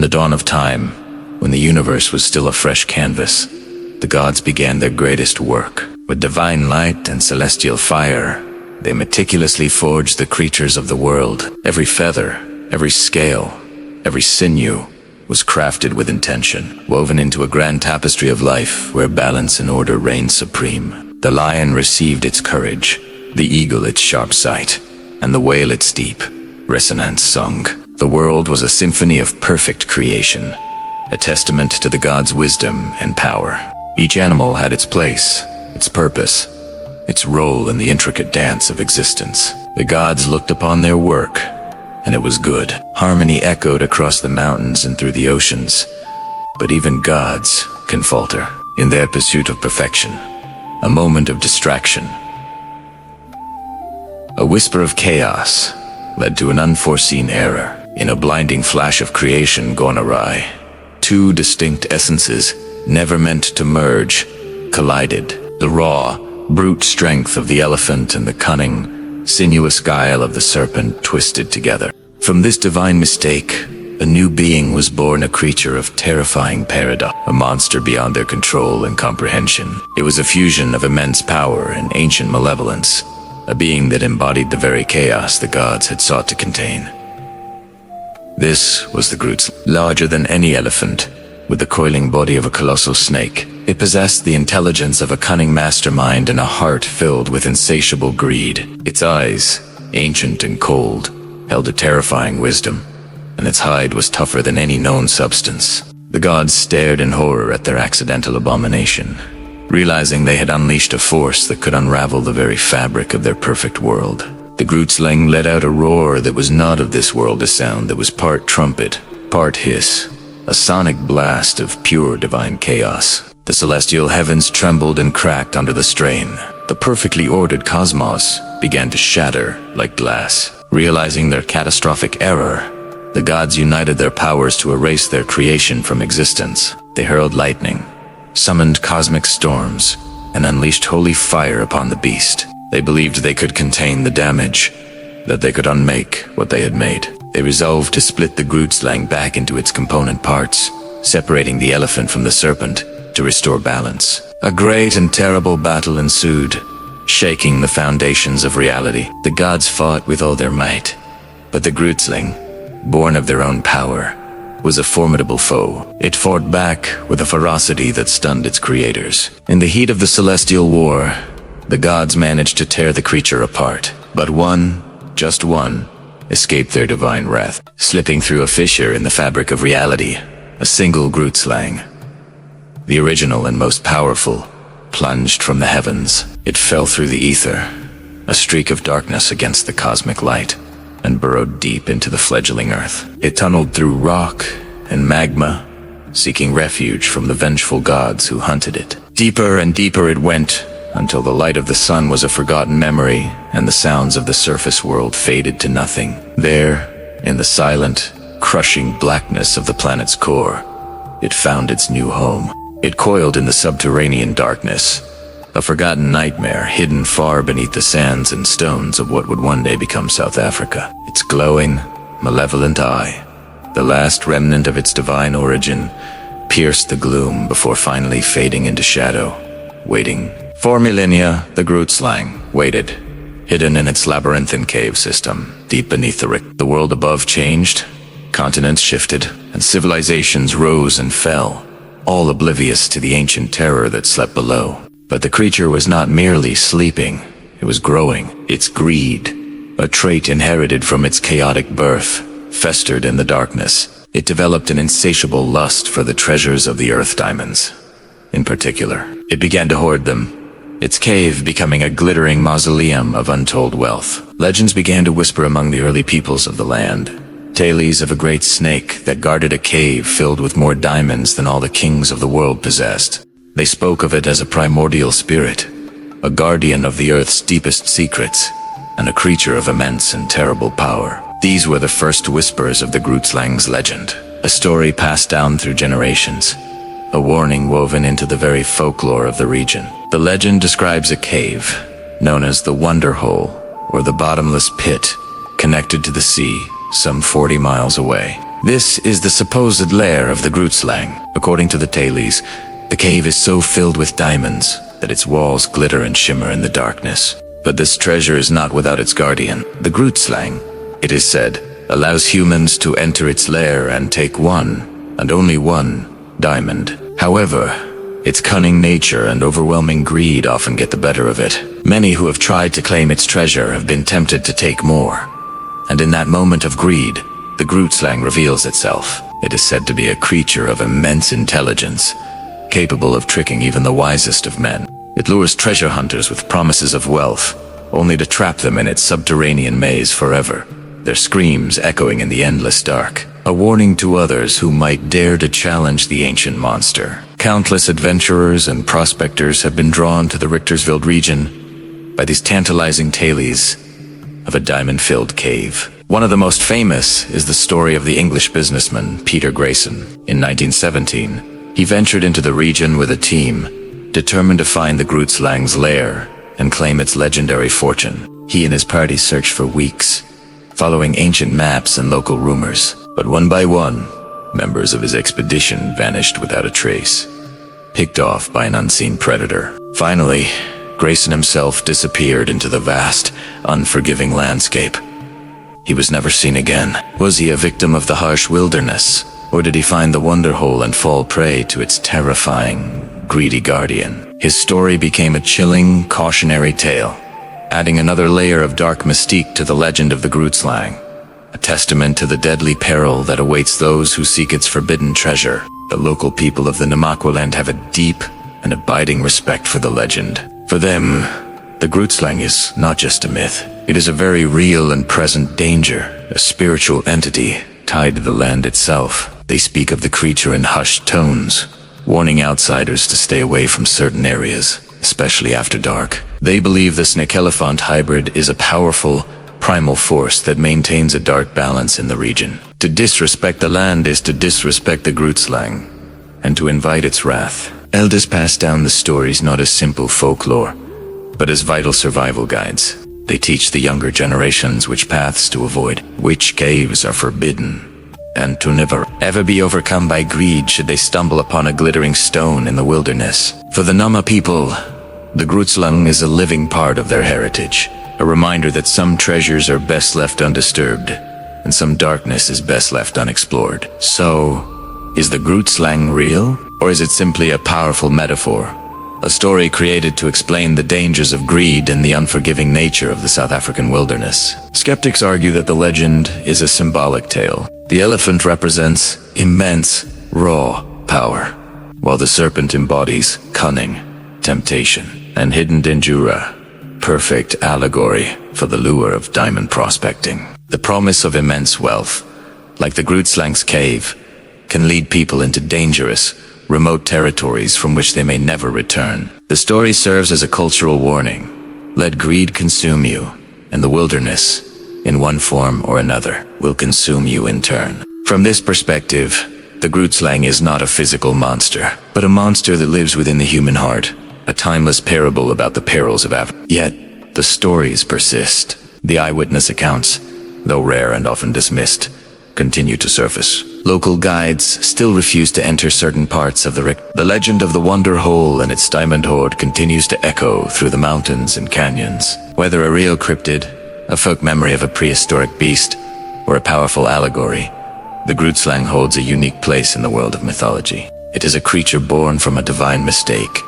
the dawn of time, when the universe was still a fresh canvas, the gods began their greatest work. With divine light and celestial fire, they meticulously forged the creatures of the world. Every feather, every scale, every sinew was crafted with intention, woven into a grand tapestry of life where balance and order reigned supreme. The lion received its courage, the eagle its sharp sight, and the whale its deep, resonant song. The world was a symphony of perfect creation, a testament to the gods' wisdom and power. Each animal had its place, its purpose, its role in the intricate dance of existence. The gods looked upon their work, and it was good. Harmony echoed across the mountains and through the oceans. But even gods can falter in their pursuit of perfection. A moment of distraction, a whisper of chaos, led to an unforeseen error. In a blinding flash of creation gone awry, two distinct essences, never meant to merge, collided. The raw, brute strength of the elephant and the cunning, sinuous guile of the serpent twisted together. From this divine mistake, a new being was born, a creature of terrifying paradox, a monster beyond their control and comprehension. It was a fusion of immense power and ancient malevolence, a being that embodied the very chaos the gods had sought to contain. This was the Groot's, larger than any elephant, with the coiling body of a colossal snake. It possessed the intelligence of a cunning mastermind and a heart filled with insatiable greed. Its eyes, ancient and cold, held a terrifying wisdom, and its hide was tougher than any known substance. The gods stared in horror at their accidental abomination, realizing they had unleashed a force that could unravel the very fabric of their perfect world. The Grootslang let out a roar that was not of this world, a sound that was part trumpet, part hiss, a sonic blast of pure divine chaos. The celestial heavens trembled and cracked under the strain. The perfectly ordered cosmos began to shatter like glass. Realizing their catastrophic error, the gods united their powers to erase their creation from existence. They hurled lightning, summoned cosmic storms, and unleashed holy fire upon the beast. They believed they could contain the damage, that they could unmake what they had made. They resolved to split the Grootslang back into its component parts, separating the elephant from the serpent to restore balance. A great and terrible battle ensued, shaking the foundations of reality. The gods fought with all their might, but the Grootslang, born of their own power, was a formidable foe. It fought back with a ferocity that stunned its creators. In the heat of the celestial war, the gods managed to tear the creature apart, but one, just one, escaped their divine wrath. Slipping through a fissure in the fabric of reality, a single Grootslang, the original and most powerful, plunged from the heavens. It fell through the ether, a streak of darkness against the cosmic light, and burrowed deep into the fledgling earth. It tunneled through rock and magma, seeking refuge from the vengeful gods who hunted it. Deeper and deeper it went, until the light of the sun was a forgotten memory, and the sounds of the surface world faded to nothing. There, in the silent, crushing blackness of the planet's core, it found its new home. It coiled in the subterranean darkness, a forgotten nightmare hidden far beneath the sands and stones of what would one day become South Africa. Its glowing, malevolent eye, the last remnant of its divine origin, pierced the gloom before finally fading into shadow, waiting. For millennia, the Grootslang waited, hidden in its labyrinthine cave system, deep beneath the world above changed, continents shifted, and civilizations rose and fell, all oblivious to the ancient terror that slept below. But the creature was not merely sleeping, it was growing. Its greed, a trait inherited from its chaotic birth, festered in the darkness. It developed an insatiable lust for the treasures of the earth diamonds. In particular, it began to hoard them, its cave becoming a glittering mausoleum of untold wealth. Legends began to whisper among the early peoples of the land, tales of a great snake that guarded a cave filled with more diamonds than all the kings of the world possessed. They spoke of it as a primordial spirit, a guardian of the earth's deepest secrets, and a creature of immense and terrible power. These were the first whispers of the Grootslang's legend, a story passed down through generations, a warning woven into the very folklore of the region. The legend describes a cave, known as the Wonder Hole, or the bottomless pit, connected to the sea some 40 miles away. This is the supposed lair of the Grootslang. According to the Tales, the cave is so filled with diamonds that its walls glitter and shimmer in the darkness. But this treasure is not without its guardian. The Grootslang, it is said, allows humans to enter its lair and take one, and only one, diamond. However, its cunning nature and overwhelming greed often get the better of it. Many who have tried to claim its treasure have been tempted to take more. And in that moment of greed, the Grootslang reveals itself. It is said to be a creature of immense intelligence, capable of tricking even the wisest of men. It lures treasure hunters with promises of wealth, only to trap them in its subterranean maze forever, their screams echoing in the endless dark, a warning to others who might dare to challenge the ancient monster. Countless adventurers and prospectors have been drawn to the Richtersveld region by these tantalizing tales of a diamond-filled cave. One of the most famous is the story of the English businessman Peter Grayson. In 1917, he ventured into the region with a team, determined to find the Grootslang's lair and claim its legendary fortune. He and his party searched for weeks, following ancient maps and local rumors. But one by one, members of his expedition vanished without a trace, picked off by an unseen predator. Finally, Grayson himself disappeared into the vast, unforgiving landscape. He was never seen again. Was he a victim of the harsh wilderness, or did he find the wonder hole and fall prey to its terrifying, greedy guardian? His story became a chilling, cautionary tale, adding another layer of dark mystique to the legend of the Grootslang, a testament to the deadly peril that awaits those who seek its forbidden treasure. The local people of the Namaqualand have a deep and abiding respect for the legend. For them, the Grootslang is not just a myth. It is a very real and present danger, a spiritual entity tied to the land itself. They speak of the creature in hushed tones, warning outsiders to stay away from certain areas, especially after dark. They believe the snake-elephant hybrid is a powerful, primal force that maintains a dark balance in the region. To disrespect the land is to disrespect the Grootslang, and to invite its wrath. Elders pass down the stories not as simple folklore, but as vital survival guides. They teach the younger generations which paths to avoid, which caves are forbidden, and to never ever be overcome by greed should they stumble upon a glittering stone in the wilderness. For the Nama people, the Grootslang is a living part of their heritage, a reminder that some treasures are best left undisturbed, and some darkness is best left unexplored. So, is the Grootslang real, or is it simply a powerful metaphor? A story created to explain the dangers of greed and the unforgiving nature of the South African wilderness. Skeptics argue that the legend is a symbolic tale. The elephant represents immense, raw power, while the serpent embodies cunning, temptation, and hidden danger, perfect allegory for the lure of diamond prospecting. The promise of immense wealth, like the Grootslang's cave, can lead people into dangerous, remote territories from which they may never return. The story serves as a cultural warning. Let greed consume you, and the wilderness, in one form or another, will consume you in turn. From this perspective, the Grootslang is not a physical monster, but a monster that lives within the human heart, a timeless parable about the perils of Africa. Yet, the stories persist. The eyewitness accounts, though rare and often dismissed, continue to surface. Local guides still refuse to enter certain parts of the legend of the Wonder Hole and its diamond hoard continues to echo through the mountains and canyons. Whether a real cryptid, a folk memory of a prehistoric beast, or a powerful allegory, the Grootslang holds a unique place in the world of mythology. It is a creature born from a divine mistake,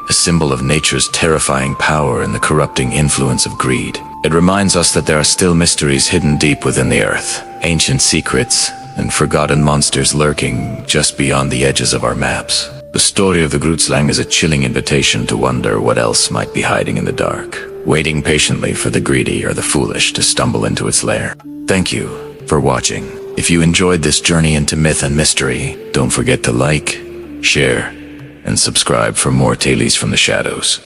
a symbol of nature's terrifying power and the corrupting influence of greed. It reminds us that there are still mysteries hidden deep within the earth, ancient secrets, and forgotten monsters lurking just beyond the edges of our maps. The story of the Grootslang is a chilling invitation to wonder what else might be hiding in the dark, waiting patiently for the greedy or the foolish to stumble into its lair. Thank you for watching. If you enjoyed this journey into myth and mystery, don't forget to like, share, and subscribe for more tales from the shadows.